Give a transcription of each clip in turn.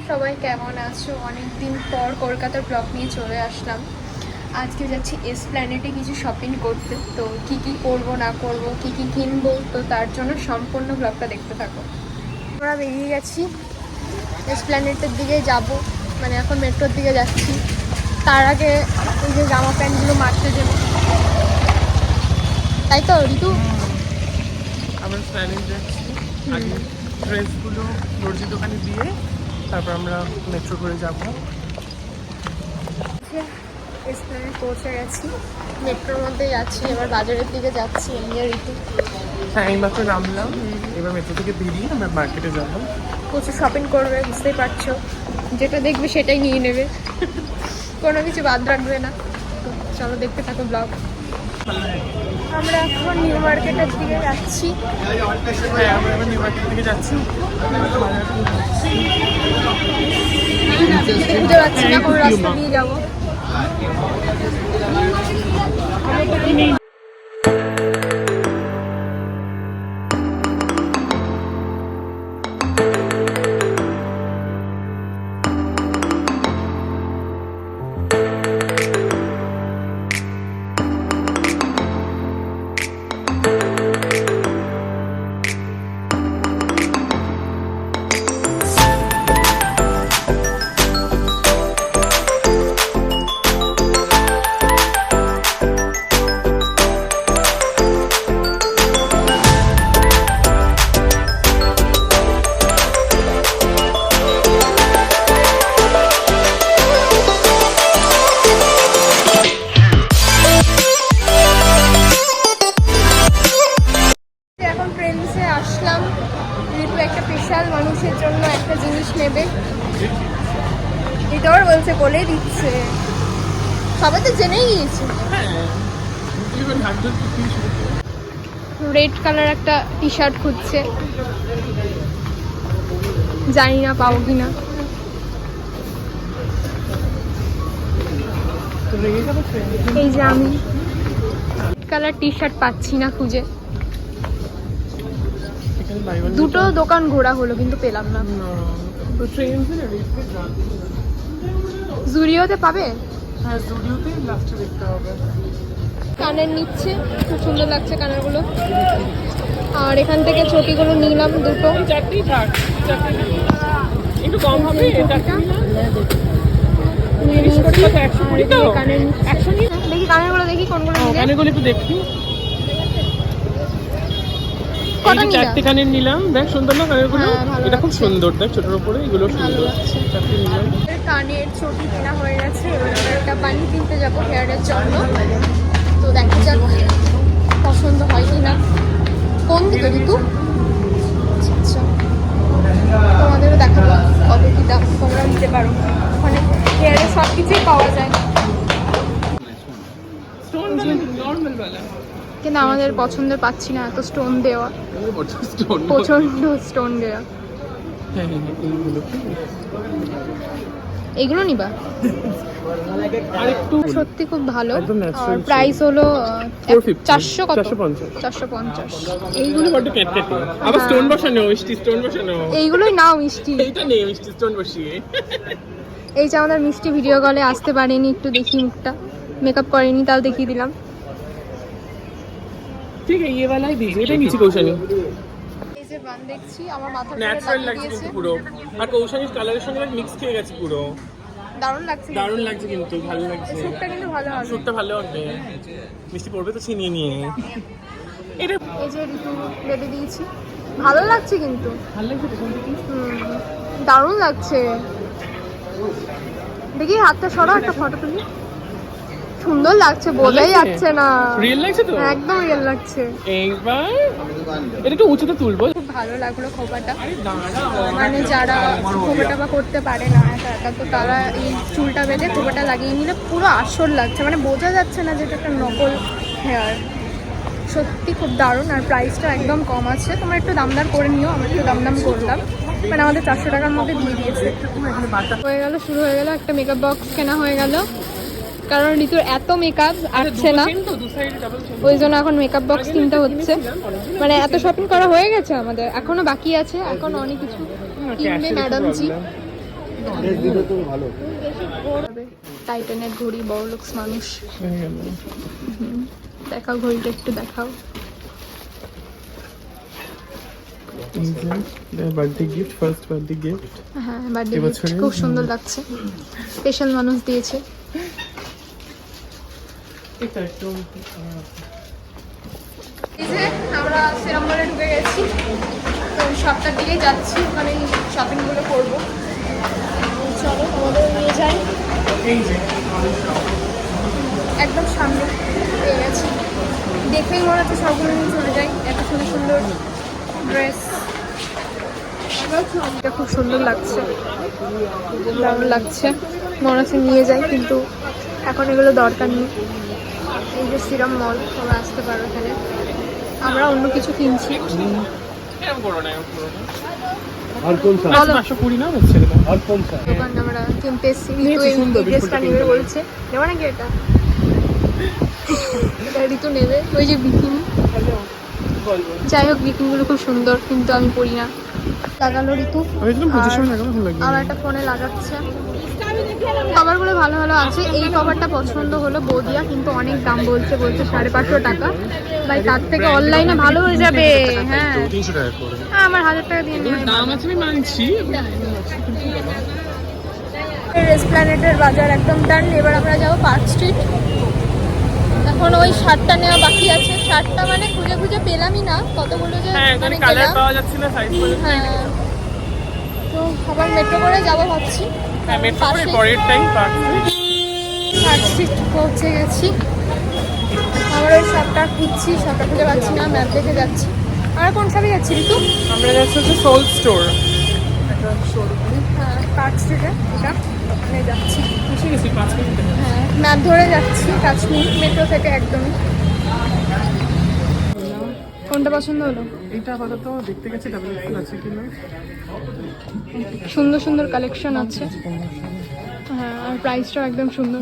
সবাই কেমন আছো? অনেকদিন পর কলকাতার ব্লগ নিয়ে চলে আসলাম। আজকে যাচ্ছি এসপ্ল্যানেডে কিছু শপিং করতে। তো কি কি করব না করব, কি কি কিনবো, তো তার জন্য সম্পূর্ণ ব্লগটা দেখতে থাকো। আমরা বেরিয়ে গেছি, এসপ্ল্যানেডের দিকে যাব, মানে এখন মেট্রোর দিকে যাচ্ছি। তার আগে ওই যে জামা প্যান্টগুলো মারতে যাবো, তাই তো ঋতু? আমরা প্ল্যানিং যাচ্ছি, আগে ড্রেসগুলো দর্জি দোকানে দিয়ে তারপর আমরা মেট্রো করে যাব। এসপ্ল্যানেড পৌঁছে গেছি, মেট্রোর মধ্যে যাচ্ছি, এবার বাজারের দিকে যাচ্ছি আমি আর ঋতু। হ্যাঁ, এইমাত্র নামলাম, এবার মেট্রো থেকে বেরিয়ে আমরা মার্কেটে যাবো। প্রচুর শপিং করবে, বুঝতেই পারছো, যেটা দেখবে সেটাই নিয়ে নেবে, কোনো কিছু বাদ রাখবে না। তো চলো দেখতে থাকো ব্লগ। আমরা এখন নিউ মার্কেটের দিকে যাচ্ছি। হ্যাঁ, আমরা এবার নিউ মার্কেট থেকে যাচ্ছি। বুঝতে পারছি না কোন রাস্তা দিয়ে যাবো। এখন ট্রেন্ডসে আসলাম, ঋতু একটা স্পেশাল মানুষের জন্য একটা জিনিস নেবে। এটাও বলছে, বলে দিচ্ছে, সবাই তো জেনেই গিয়েছে। রেড কালার একটা টি শার্ট খুঁজছে, জানি না পাবো কিনা। এই যে আমি কালার টি শার্ট পাচ্ছি না খুঁজে, দুটো দোকান ঘোরা হলো কিন্তু পেলাম না। জুডিওতে পাবে? হ্যাঁ, জুডিওতে লাস্টে দেখতে হবে। কানের নিচ্ছে, খুব সুন্দর লাগছে কানেরগুলো। আর এখান থেকে চটিগুলো নিলাম দুটো। চারটেই থাক, একটু কম হবে। দেখি কানেরগুলো, দেখি কোনগুলো নিলে। কানেরগুলো একটু দেখি। কটা নিলাম? চারটে কানের নিলাম, দেখ সুন্দর না কানেরগুলো? হ্যাঁ, ভালো এটা খুব লাগছে। সুন্দর, দেখ ছোটোর উপরে এগুলো ভালো সুন্দর। লাগছে। চারটে নিলাম। কানের চটি কেনা হয়ে গেছে, এবার আমরা একটা বানি কিনতে যাবো হেয়ারের জন্য। তো দেখা যাক পছন্দ হয় কিনা। কোন দিকে ঋতু? আচ্ছা, তোমাদেরও দেখাবো কত কি দাম, তোমরা নিতে পারো। মানে হেয়ারে সব কিছুই পাওয়া যায়, কিন্তু আমাদের পছন্দের পাচ্ছি না, এত স্টোন দেওয়া, প্রচন্ড স্টোন দেওয়া। হ্যাঁ, এইগুলো এইগুলো নিবা? আরেকটু সত্যি খুব ভালো। একদম natural প্রাইস হলো 400 কত? 450। 450। এইগুলো বড্ড ক্যাটকেটে, আবার স্টোন বসানো, মিষ্টি স্টোন বসানো। এইগুলোই নাও মিষ্টি। এইটা নেই, মিষ্টি স্টোন বসিয়ে। এই যে আমাদের মিষ্টি ভিডিও কলে আসতে পারেনি, একটু দেখি মুখটা, মেকআপ করেনি, তাও দেখিয়ে দিলাম। ঠিক আছে, ये वाला ही दीजिए, এটা নিচে কৌশানি। এই যে বান দেখছি, আমার মাথা ন্যাচারাল লাগছে কিন্তু পুরো, আর কৌশানির কালারের সঙ্গে মিক্স খেয়ে গেছে পুরো। দারুণ লাগছে, দারুণ লাগছে কিন্তু, ভালো লাগছে। শুটটা কিন্তু ভালো হবে। শুটটা ভালো হবে, মিষ্টি পড়বে তো ছিনিয়ে নিয়ে। এটা এই যে ঋতু বেঁধে দিয়েছি, ভালো লাগছে কিন্তু। ভালো লাগছে দেখুন দেখি। দারুণ লাগছে। দেখি হাতটা সরাও, একটা ফটো তুলি। সুন্দর লাগছে, বোঝাই যাচ্ছে না। রিয়েল লাগছে তো? একদম রিয়েল লাগছে। এইবার এটা একটু উঁচুতে তুলবো। খুব ভালো লাগলো খোপাটা। আরে দাঁড়া, মানে যারা খোপাটা বা করতে পারে না একা একা, তো তারা এই চুলটা বেঁধে খোপাটা লাগিয়ে নিলে পুরো আসল লাগছে, মানে বোঝা যাচ্ছে না যে এটা একটা নকল হেয়ার। সত্যি খুব দারুণ, আর প্রাইসটা একদম কম আছে। তোমরা একটু দামদার করে নিও, আমরা একটু দাম করলাম, মানে আমাদের 400 টাকার মধ্যে দিয়ে দিয়েছে। হয়ে গেল, শুরু হয়ে গেল, একটা মেকআপ বক্স কেনা হয়ে গেল। কারণ ঋতুর এত মেকআপ আসছে না, ওই জন্য এখন মেকআপ বক্স কিনতে হচ্ছে। মানে এত শপিং করা হয়ে গেছে আমাদের, এখনো বাকি আছে, এখন অনেক কিছু কিনবে ম্যাডাম জি। টাইটানের ঘড়ি, বড় লোকস মানুষ। দেখাও ঘড়িটা, একটু দেখাও। Birthday gift, first birthday gift. হ্যাঁ, বার্থডে গিফট খুব সুন্দর লাগছে, স্পেশাল মানুষ দিয়েছে। এটা একটু এই যে আমরা সিরাম মলে ঢুকে গেছি, তো সপ্তাহের দিকেই যাচ্ছি, ওখানে শপিংগুলো করবো। চলো আমাদের নিয়ে যাই। এই যে একদম সামনে পেয়ে গেছি, দেখেই মনে হচ্ছে সবগুলো নিয়ে চলে যাই। এত সুন্দর সুন্দর ড্রেস, এটা খুব সুন্দর লাগছে, দারুণ লাগছে, মনে হচ্ছে নিয়ে যাই, কিন্তু এখন এগুলো দরকার নেই। এই যে সিরাম মল, তোমরা আসতে পারো এখানে। আমরা অন্য কিছু কিনছি। এরকম করো না, এরকম করো না। বলো। 520 না হচ্ছে এটা। দোকান আমরা কিনতে এসেছি, নিয়েছি, ঋতু এই সুন্দর, ড্রেসটা বিস্কুটটা নেবে কিনতে বলছে। নেবো নাকি এটা? এটা ঋতু নেবে, ওই যে বিকিনি। যাই হোক, বিকিনিগুলো খুব সুন্দর, কিন্তু আমি পরি না। লাগালো ঋতু, আমি তো পজিশন লাগানো ভালো লাগবে। আমার একটা ফোনে লাগাচ্ছে। কভারগুলো ভালো ভালো আছে। এই কভারটা পছন্দ হলো বৌদিয়া, কিন্তু অনেক দাম বলছে 550 টাকা। ভাই তার থেকে অনলাইনে ভালো হয়ে যাবে। হ্যাঁ, 300 টাকা করে। আমার 1000 টাকা দিয়ে নিয়ে দাম আছে আমি মানছি। এসপ্ল্যানেডের বাজার একদম ডান। এবার আমরা যাবো পার্ক স্ট্রিট। এখন ওই শার্টটা নেওয়া বাকি আছে। শার্টটা মানে খুঁজে খুঁজে পেলামই না, কতগুলো যে হ্যাঁ, এখানে মানে কালার গেলাম। পাওয়া যাচ্ছে না, সাইজ পাওয়া যাচ্ছে না। হ্যাঁ, তো আবার মেট্রো করে যাবো ভাবছি। হ্যাঁ, মেট্রো করে পরের টাইম পার্ক। পার্ক স্ট্রিট পৌঁছে গেছি। আমরা ওই শার্টটা খুঁজছি, শার্টটা খুঁজে পাচ্ছি না, ম্যাপ দেখে যাচ্ছি। আমরা কোন সাইডে যাচ্ছি ঋতু? আমরা যাচ্ছি হচ্ছে সোল স্টোর, একটা শোরুম। হ্যাঁ, পার্ক স্ট্রিটে এটা, ওখানে যাচ্ছি। এসে গেছি 5 মিনিট। হ্যাঁ, ম্যাপ ধরে যাচ্ছি, 5 মিনিট মেট্রো থেকে একদমই। কোনটা পছন্দ হলো? এটা আপাতত দেখতে গেছি ডাবল এক্সেল আছে কিনা। সুন্দর সুন্দর কালেকশন আছে। হ্যাঁ, আর প্রাইসটাও একদম সুন্দর।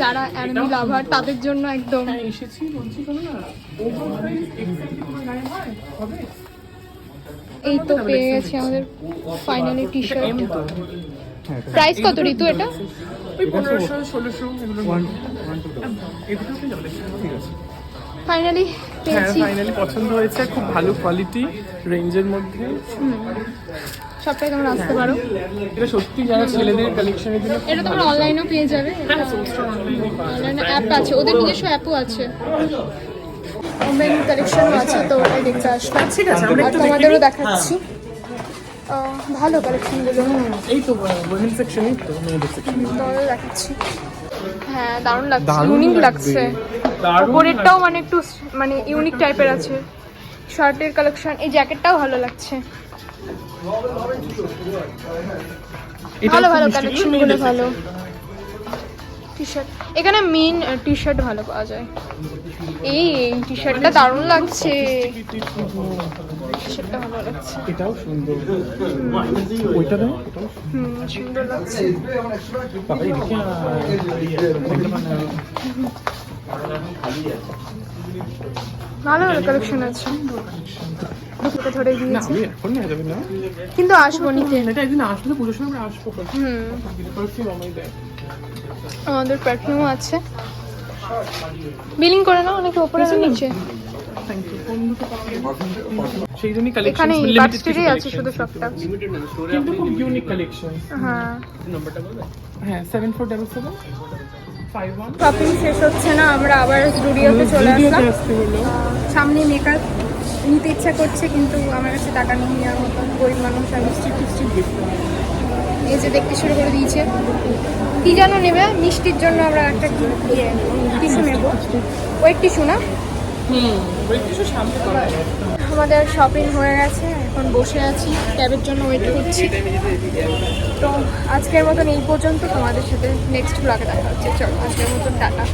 যারা অ্যানিমি লাভার তাদের জন্য একদম। হ্যাঁ, এসেছি বলছি কোনো না ওভার প্রাইস এক্সেল কি কোনো গায়ে হয় হবে। এই তো পেয়ে গেছি আমাদের ফাইনালি টি শার্ট। এম তো প্রাইস কত ঋতু এটা? ওই 1500 1600 এগুলো। এগুলো কি ডাবল এক্সেল ঠিক আছে। ফাইনালি হ্যাঁ, পেয়েছি। ফাইনালি পছন্দ হয়েছে, খুব ভালো কোয়ালিটি রেঞ্জের মধ্যে। সবটাই তোমরা আসতে পারো। এটা সত্যি যারা ছেলেদের কালেকশনের জন্য এটা তোমরা অনলাইনেও পেয়ে যাবে। হ্যাঁ, সোল স্টোর অনলাইনে পাওয়া যায়। অনলাইনে অ্যাপ আছে, ওদের নিজস্ব অ্যাপও আছে। অনলাইন কালেকশনও আছে, তো ওটাই দেখতে আসবে। ঠিক আছে, আমরা আর একটু তোমাদেরও দেখাচ্ছি। ভালো কালেকশনগুলো, এই তো ওমেন সেকশনই তো মেয়েদের সেকশন। তোমাদের দেখাচ্ছি। হ্যাঁ, দারুণ লাগছে, দারুণ ইউনিক লাগবে। লাগছে। দারুণ উপরেরটাও মানে একটু মানে ইউনিক টাইপের আছে। শার্টের কালেকশন, এই জ্যাকেটটাও ভালো লাগছে। ভালো ভালো কালেকশনগুলো ভালো। টি শার্ট, এখানে মেন টি শার্ট ভালো পাওয়া যায়। এই টি শার্টটা দারুণ লাগছে, টি শার্টটা ভালো লাগছে। এটাও সুন্দর। ওইটা না, সুন্দর লাগছে। বাবা এদিকে ভালো ভালো কালেকশন আছে, দুটো ধরে না, দিয়েছি, আমি এখন নিয়ে যাবে না। কিন্তু আসবো নিতে। এটা একদিন আসলে পুজোর সময় আমরা আসবো। পারফিউম আমায় দেয়। আমাদের পারফিউমও আছে। বিলিং করে নাও, অনেকে উপরে না নিচে। Thank you. সেই জন্যই কালেকশন এখানে লিমিটেড বার্থডেই আছে শুধু সবটা। কিন্তু খুব ইউনিক কালেকশন। হ্যাঁ, হ্যাঁ, 7477 51 শপিং শেষ হচ্ছে না, আমরা আবার স্টুডিওতে চলে আসলাম। আসতে হলো। সামনে মেকআপ নিতে ইচ্ছা করছে, কিন্তু আমার কাছে টাকা নেই নেওয়ার মতন, গরিব মানুষ। আর মিষ্টি টিষ্টি এই যে দেখতে শুরু করে দিয়েছে। কি যেন নেবে মিষ্টির জন্য, আমরা একটা টিস্যু নেব, ওয়েট টিস্যু না। ওই কিছু সামনে পাবো। আমাদের শপিং হয়ে গেছে, এখন বসে আছি, ক্যাবের জন্য ওয়েট করছি। তো আজকের মতন এই পর্যন্ত, তোমাদের সাথে নেক্সট ব্লগে দেখা হচ্ছে। চলো, আজকের মতন টাটা।